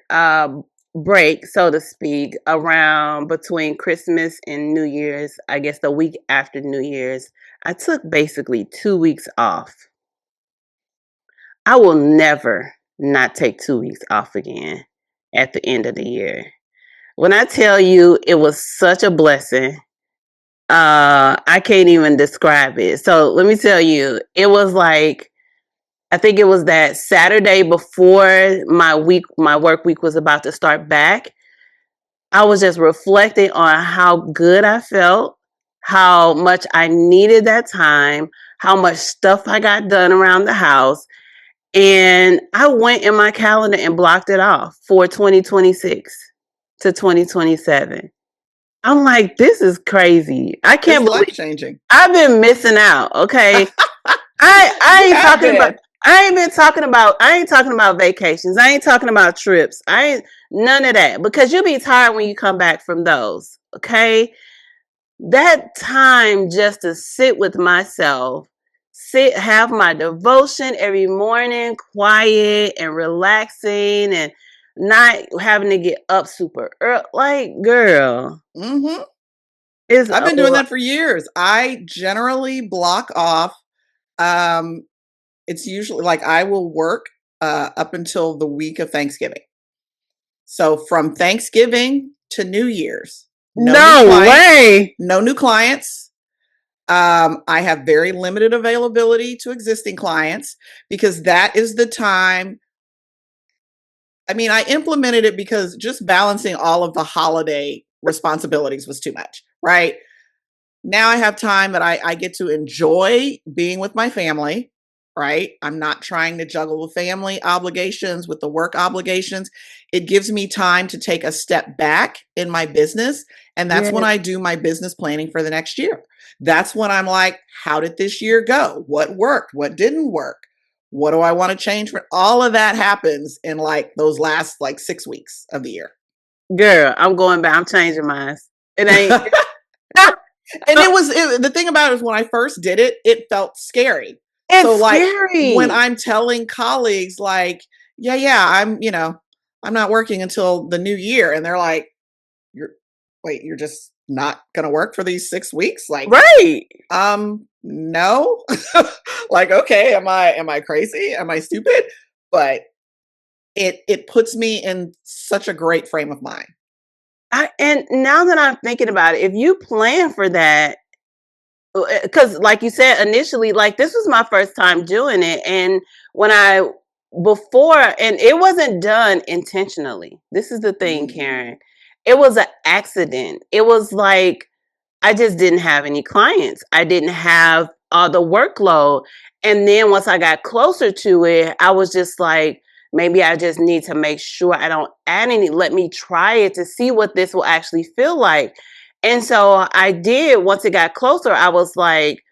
Speaker 1: break, so to speak, around between Christmas and New Year's, I guess the week after New Year's, I took basically 2 weeks off. I will never not take 2 weeks off again at the end of the year. When I tell you it was such a blessing, I can't even describe it. So let me tell you, it was like I think it was that Saturday before my work week was about to start back. I was just reflecting on how good I felt, how much I needed that time, how much stuff I got done around the house. And I went in my calendar and blocked it off for 2026 to 2027. I'm like, this is crazy. I
Speaker 2: It's
Speaker 1: can't
Speaker 2: life
Speaker 1: believe
Speaker 2: changing.
Speaker 1: I've been missing out. Okay. I
Speaker 2: You
Speaker 1: ain't
Speaker 2: have
Speaker 1: talking about
Speaker 2: been.
Speaker 1: I ain't talking about vacations. I ain't talking about trips. I ain't none of that. Because you'll be tired when you come back from those. Okay. That time just to sit with myself, have my devotion every morning, quiet and relaxing and not having to get up super early. Like, girl,
Speaker 2: Hmm.
Speaker 1: it's
Speaker 2: I've
Speaker 1: a
Speaker 2: been doing
Speaker 1: lot.
Speaker 2: that for years. I generally block off. Um, it's usually like I will work up until the week of Thanksgiving. So from Thanksgiving to New Year's, no new
Speaker 1: No
Speaker 2: clients,
Speaker 1: way.
Speaker 2: no new clients. I have very limited availability to existing clients because that is the time. I mean, I implemented it because just balancing all of the holiday responsibilities was too much, right? Now I have time that I get to enjoy being with my family, right? I'm not trying to juggle the family obligations with the work obligations. It gives me time to take a step back in my business. And that's when
Speaker 1: Yeah,
Speaker 2: I do my business planning for the next year. That's when I'm like, how did this year go? What worked? What didn't work? What do I want to change for? All of that happens in like those last like 6 weeks of the year.
Speaker 1: girl, I'm going back. I'm changing mine. It ain't.
Speaker 2: And the thing about it is when I first did it, it felt scary. So
Speaker 1: It's
Speaker 2: like when
Speaker 1: scary.
Speaker 2: I'm telling colleagues like, yeah, I'm not working until the new year. And they're like, you're wait, you're just not gonna work for these 6 weeks? Like,
Speaker 1: Right.
Speaker 2: no. Like, okay, am I crazy? Am I stupid? But it puts me in such a great frame of mind.
Speaker 1: And now that I'm thinking about it, if you plan for that, because like you said initially, like this was my first time doing it, and when I before, and it wasn't done intentionally. This is the thing,
Speaker 2: Mm.
Speaker 1: Karen. It was an accident. It was like I just didn't have any clients. I didn't have the workload. And then once I got closer to it, I was just like, maybe I just need to make sure I don't add any. Let me try it to see what this will actually feel like. And so I did. Once it got closer, I was like,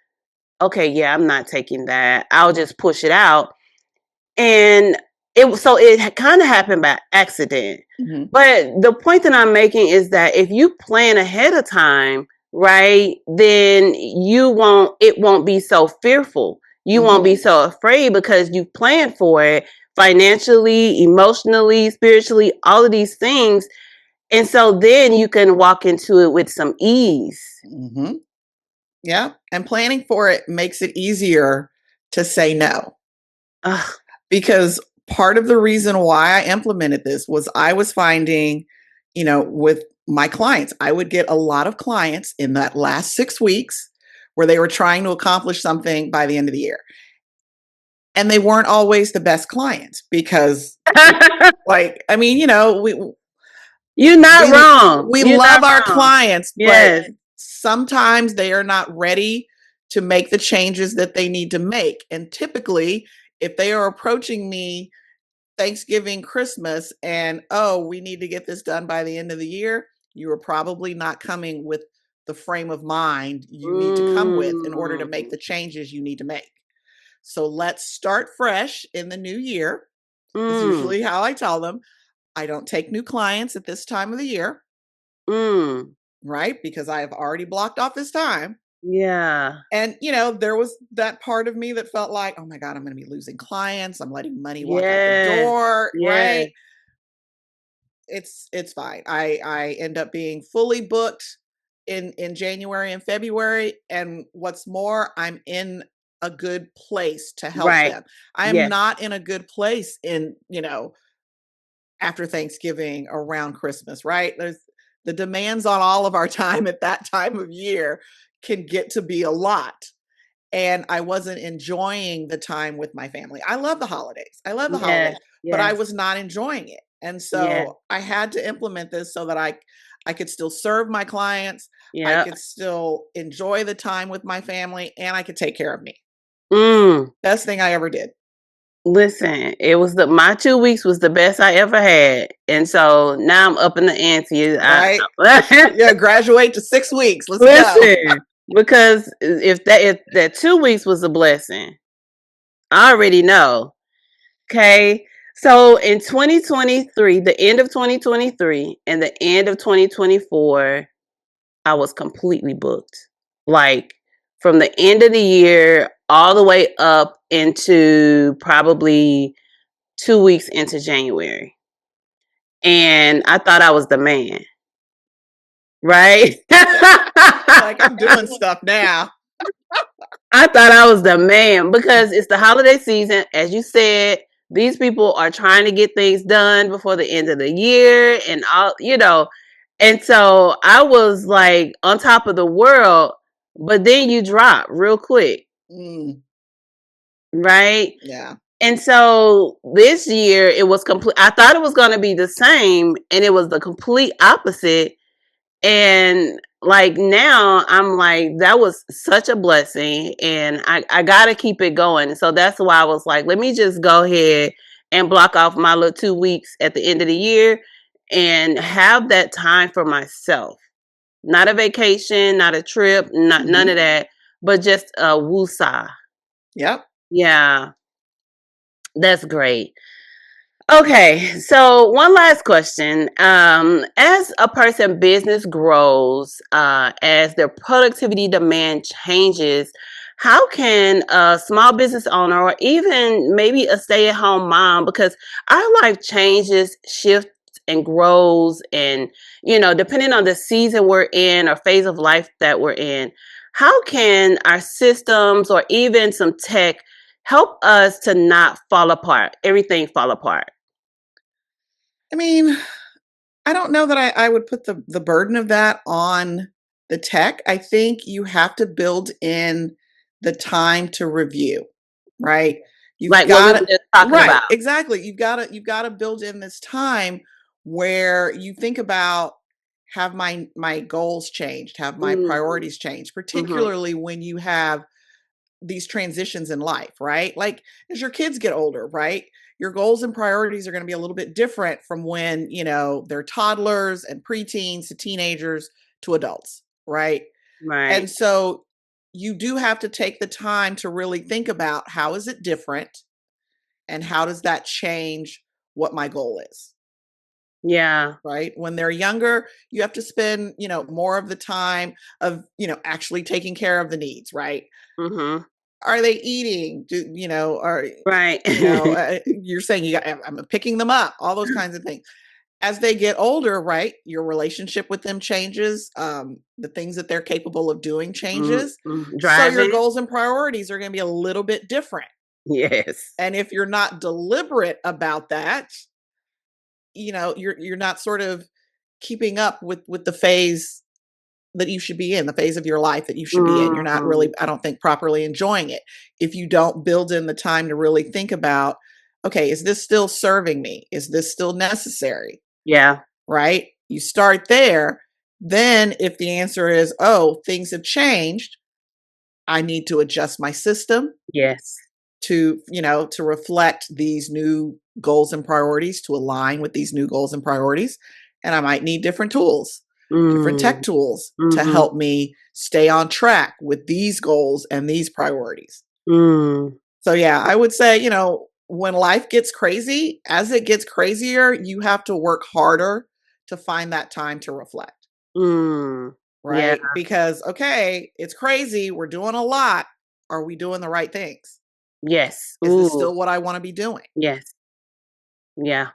Speaker 1: okay, yeah, I'm not taking that. I'll just push it out. And it kind of happened by accident.
Speaker 2: Mhm.
Speaker 1: But the point that I'm making is that if you plan ahead of time, right, then it won't be so fearful. You won't
Speaker 2: Mhm.
Speaker 1: be so afraid because you've planned for it financially, emotionally, spiritually, all of these things. And so then you can walk into it with some ease.
Speaker 2: Mhm. Yeah, and planning for it makes it easier to say no.
Speaker 1: Ugh,
Speaker 2: Because part of the reason why I implemented this was I was finding, with my clients, I would get a lot of clients in that last 6 weeks where they were trying to accomplish something by the end of the year. And they weren't always the best clients because, like, I mean,
Speaker 1: you're not
Speaker 2: we
Speaker 1: wrong.
Speaker 2: we
Speaker 1: You're not
Speaker 2: love our
Speaker 1: wrong.
Speaker 2: clients, but
Speaker 1: Yes.
Speaker 2: sometimes they are not ready to make the changes that they need to make. And typically, if they are approaching me Thanksgiving, Christmas, and oh, we need to get this done by the end of the year, you are probably not coming with the frame of mind you need to come with in order to make
Speaker 1: Mm.
Speaker 2: the changes you need to make. So let's start fresh in the new year, is
Speaker 1: Mm.
Speaker 2: usually how I tell them. I don't take new clients at this time of the year,
Speaker 1: Mm.
Speaker 2: right? Because I have already blocked off this time.
Speaker 1: Yeah.
Speaker 2: And, there was that part of me that felt like, oh my God, I'm going to be losing clients. I'm letting money walk out the
Speaker 1: Yes.
Speaker 2: door,
Speaker 1: Yes.
Speaker 2: right? It's fine. I end up being fully booked in January and February. And what's more, I'm in a good place to help
Speaker 1: Right.
Speaker 2: them. I am
Speaker 1: Yes.
Speaker 2: not in a good place in, after Thanksgiving, around Christmas, right? There's the demands on all of our time at that time of year can get to be a lot. And I wasn't enjoying the time with my family. I love the holidays. I love the
Speaker 1: Yes.
Speaker 2: holidays, but I
Speaker 1: Yes.
Speaker 2: was not enjoying it. And
Speaker 1: Yes.
Speaker 2: so I had to implement this so that I could still serve my clients, I
Speaker 1: Yep.
Speaker 2: could still enjoy the time with my family, and I could take care of me.
Speaker 1: Mm.
Speaker 2: Best thing I ever did.
Speaker 1: Listen, it was my 2 weeks was the best I ever had, and so now I'm up in the ante.
Speaker 2: Right? Yeah, graduate to 6 weeks. Let's go.
Speaker 1: Listen, because if that 2 weeks was a blessing, I already know. Okay, so in 2023, the end of 2023 and the end of 2024, I was completely booked. Like from the end of the year all the way up into probably 2 weeks into January. And I thought I was the man, right?
Speaker 2: Like, I'm doing stuff now.
Speaker 1: I thought I was the man because it's the holiday season. As you said, these people are trying to get things done before the end of the year and all. And so I was like on top of the world, but then you drop real quick,
Speaker 2: Mm,
Speaker 1: right?
Speaker 2: yeah.
Speaker 1: And so this year it was complete. I thought it was going to be the same, and it was the complete opposite. And like now I'm like, that was such a blessing, and I gotta keep it going. So that's why I was like, let me just go ahead and block off my little 2 weeks at the end of the year and have that time for myself. Not a vacation, not a trip, not none
Speaker 2: Hmm.
Speaker 1: of that, but just a woosah.
Speaker 2: Yep.
Speaker 1: Yeah, that's great. Okay, so one last question. As a person business grows, as their productivity demand changes, how can a small business owner or even maybe a stay-at-home mom, because our life changes, shifts and grows, and depending on the season we're in or phase of life that we're in, how can our systems or even some tech help us to not fall apart, everything fall apart?
Speaker 2: I mean, I don't know that I would put the burden of that on the tech. I think you have to build in the time to review, right? You've
Speaker 1: Like what we were
Speaker 2: got
Speaker 1: just talking
Speaker 2: right,
Speaker 1: about.
Speaker 2: exactly. You've got to build in this time where you think about, have my goals changed, have my
Speaker 1: Mm,
Speaker 2: priorities changed,
Speaker 1: mhm,
Speaker 2: particularly when you have these transitions in life, right? Like as your kids get older, right? Your goals and priorities are going to be a little bit different from when, they're toddlers and preteens to teenagers to adults, right?
Speaker 1: right.
Speaker 2: And so you do have to take the time to really think about, how is it different and how does that change what my goal is?
Speaker 1: Yeah.
Speaker 2: Right? When they're younger, you have to spend, more of the time of, actually taking care of the needs, right?
Speaker 1: Mhm.
Speaker 2: Are they eating? Are
Speaker 1: Right.
Speaker 2: you're saying you got, I'm picking them up, all those kinds of things. As they get older, right, your relationship with them changes. The things that they're capable of doing
Speaker 1: Mm,
Speaker 2: changes. So your
Speaker 1: driving?
Speaker 2: goals and priorities are going to be a little bit different.
Speaker 1: Yes.
Speaker 2: And if you're not deliberate about that, you're not sort of keeping up with the phase that you should be in, the phase of your life that you should be in. You're not really,
Speaker 1: Mm,
Speaker 2: I don't think, properly enjoying it. If you don't build in the time to really think about, okay, is this still serving me? Is this still necessary?
Speaker 1: yeah.
Speaker 2: Right? You start there. Then, if the answer is, oh, things have changed, I need to adjust my system
Speaker 1: Yes.
Speaker 2: to reflect these new goals and priorities, to align with these new goals and priorities. And I might need different tools, different
Speaker 1: Mm,
Speaker 2: tech tools to
Speaker 1: mhm,
Speaker 2: help me stay on track with these goals and these priorities.
Speaker 1: mm,
Speaker 2: So yeah, I would say, when life gets crazy, as it gets crazier, you have to work harder to find that time to reflect,
Speaker 1: mm. Yeah.
Speaker 2: right? Because okay, it's crazy, we're doing a lot. Are we doing the right things?
Speaker 1: Yes.
Speaker 2: Is this
Speaker 1: Ooh,
Speaker 2: still what I want to be doing?
Speaker 1: yes. Yeah.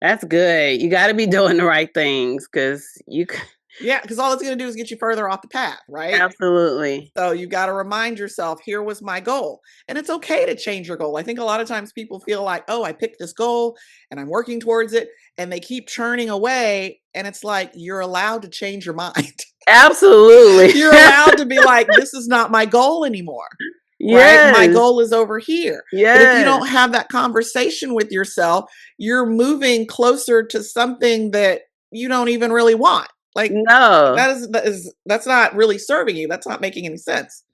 Speaker 1: That's good. You gotta be doing the right things because you c
Speaker 2: Yeah, because all it's going to do is get you further off the path, right?
Speaker 1: absolutely.
Speaker 2: So you got to remind yourself, here was my goal. And it's okay to change your goal. I think a lot of times people feel like, oh, I picked this goal and I'm working towards it. And they keep churning away. And it's like, you're allowed to change your mind.
Speaker 1: Absolutely.
Speaker 2: You're allowed to be like, this is not my goal anymore. Right? My
Speaker 1: Yes.
Speaker 2: goal is over here. But if you
Speaker 1: Yes.
Speaker 2: don't have that conversation with yourself, you're moving closer to something that you don't even really want. Like
Speaker 1: No.
Speaker 2: that's not really serving you. That's not making any sense.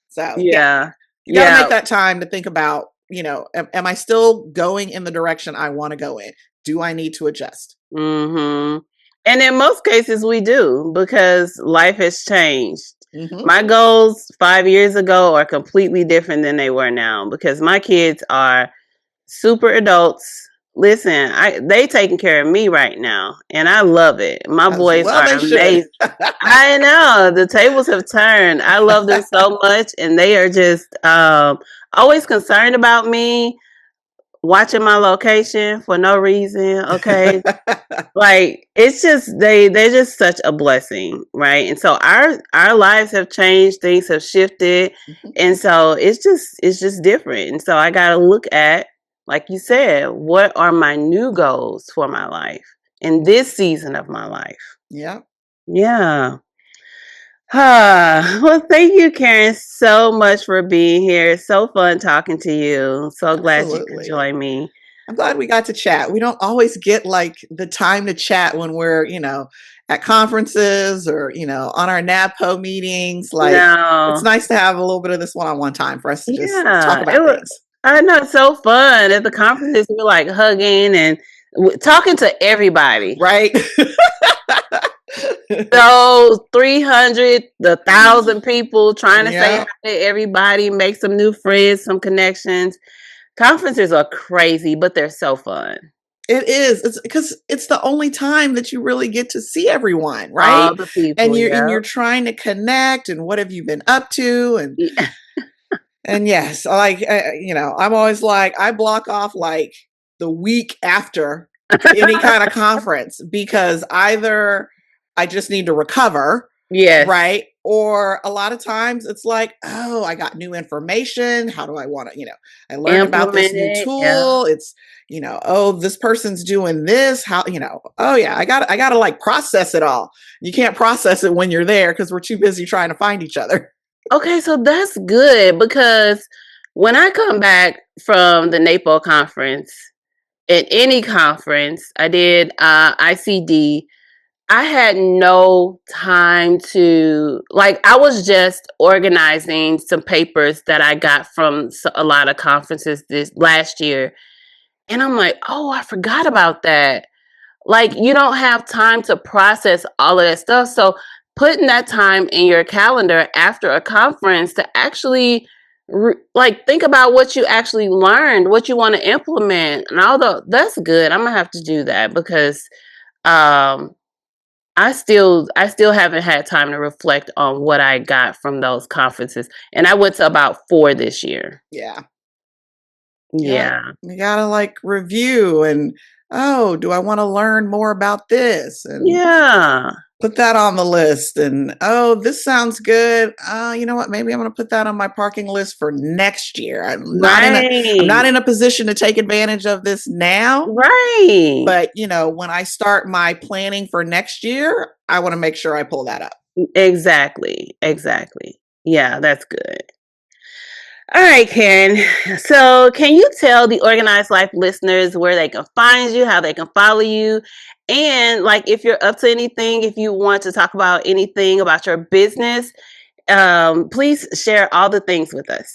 Speaker 2: So yeah,
Speaker 1: Yeah.
Speaker 2: you got to make
Speaker 1: Yeah.
Speaker 2: that time to think about am I still going in the direction I want to go in? Do I need to adjust?
Speaker 1: Mm-hmm. And in most cases, we do because life has changed.
Speaker 2: Hmm.
Speaker 1: My goals 5 years ago are completely different than they were now because my kids are super adults. Listen, they taking care of me right now, and I love it. My
Speaker 2: As
Speaker 1: boys
Speaker 2: well
Speaker 1: are
Speaker 2: they should.
Speaker 1: amazing. I know the tables have turned. I love them so much, and they are just always concerned about me, watching my location for no reason. Okay, like it's just they're just such a blessing, right? And so our lives have changed, things have shifted, and so it's just different. And so I got to look at, like you said, what are my new goals for my life in this season of my life?
Speaker 2: Yeah,
Speaker 1: Yeah. Well, thank you, Karen, so much for being here. It's so fun talking to you. So glad you could
Speaker 2: absolutely.
Speaker 1: join me.
Speaker 2: I'm glad we got to chat. We don't always get like the time to chat when we're, at conferences or, on our NAPO meetings. Like, it's
Speaker 1: No.
Speaker 2: nice to have a little bit of this one-on-one time for us to just talk
Speaker 1: Yeah, it
Speaker 2: about
Speaker 1: was.
Speaker 2: things.
Speaker 1: I know it's so fun at the conferences. We're like hugging and talking to everybody.
Speaker 2: Right?
Speaker 1: So 300, the 1,000 people trying to say hi
Speaker 2: Yeah,
Speaker 1: to everybody, make some new friends, some connections. Conferences are crazy, but they're so fun.
Speaker 2: it is. It's because it's the only time that you really get to see everyone, right?
Speaker 1: All the people,
Speaker 2: And you're
Speaker 1: yeah.
Speaker 2: trying to connect and what have you been up to and yes, like I'm always like I block off like the week after any kind of conference because either I just need to recover,
Speaker 1: Yes.
Speaker 2: right? Or a lot of times it's like, oh, I got new information. How do I want to, I learned about this
Speaker 1: Implement
Speaker 2: new
Speaker 1: it. Yeah.
Speaker 2: tool. It's, oh, this person's doing this. How, oh yeah, I gotta like process it all. You can't process it when you're there because we're too busy trying to find each other.
Speaker 1: Okay, so that's good because when I come back from the NAPO conference, at any conference, I did ICD. I had no time to, like, I was just organizing some papers that I got from a lot of conferences this last year. And I'm like, oh, I forgot about that. Like, you don't have time to process all of that stuff. So, putting that time in your calendar after a conference to actually like think about what you actually learned, what you want to implement, and although that's good, I'm gonna have to do that because um I still haven't had time to reflect on what I got from those conferences. And I went to about 4 this year.
Speaker 2: Yeah. Yeah.
Speaker 1: Yeah.
Speaker 2: You gotta like review and, oh, do I want to learn more about this? And
Speaker 1: Yeah.
Speaker 2: put that on the list. And oh, this sounds good. You know what? Maybe I'm gonna put that on my parking list for next year. I'm not
Speaker 1: Right.
Speaker 2: in a position to take advantage of this now.
Speaker 1: Right.
Speaker 2: But when I start my planning for next year, I want to make sure I pull that up.
Speaker 1: Exactly. Exactly. Yeah, that's good. All right, Karen. So, can you tell the Organized Life listeners where they can find you, how they can follow you, and like if you're up to anything, if you want to talk about anything about your business, please share all the things with us.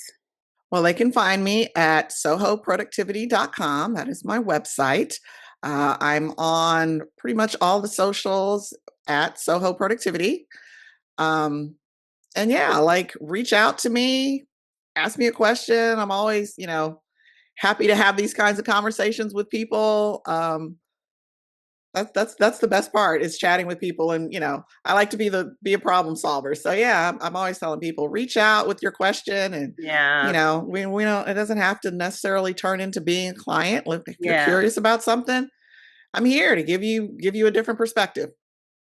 Speaker 2: Well, they can find me at sohoproductivity.com. That is my website. I'm on pretty much all the socials at Soho Productivity. Um, and yeah, like reach out to me, ask me a question. I'm always, happy to have these kinds of conversations with people. That's the best part is chatting with people, and I like to be a problem solver. So yeah, I'm always telling people reach out with your question, and
Speaker 1: Yeah.
Speaker 2: we don't, it doesn't have to necessarily turn into being a client. If you're
Speaker 1: Yeah.
Speaker 2: curious about something, I'm here to give you a different perspective.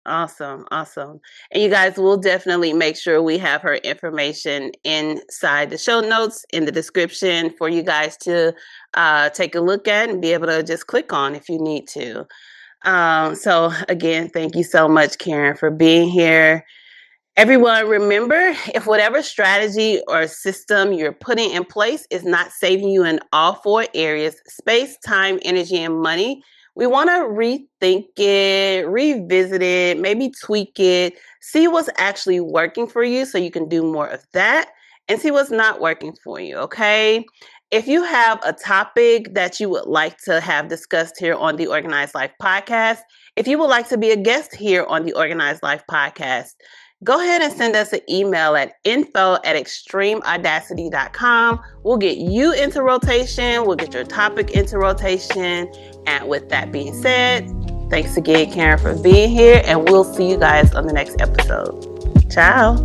Speaker 1: Awesome, awesome. And you guys will definitely make sure we have her information inside the show notes in the description for you guys to take a look at and be able to just click on if you need to. So, again, thank you so much, Karen, for being here. Everyone, remember if whatever strategy or system you're putting in place is not saving you in all 4 areas space, time, energy, and money we want to rethink it, revisit it, maybe tweak it, see what's actually working for you so you can do more of that and see what's not working for you. Okay. If you have a topic that you would like to have discussed here on the Organized Life podcast, if you would like to be a guest here on the Organized Life podcast, go ahead and send us an email at info@extremeaudacity.com. We'll get you into rotation. We'll get your topic into rotation. And with that being said, thanks again, Karen, for being here. And we'll see you guys on the next episode. Ciao.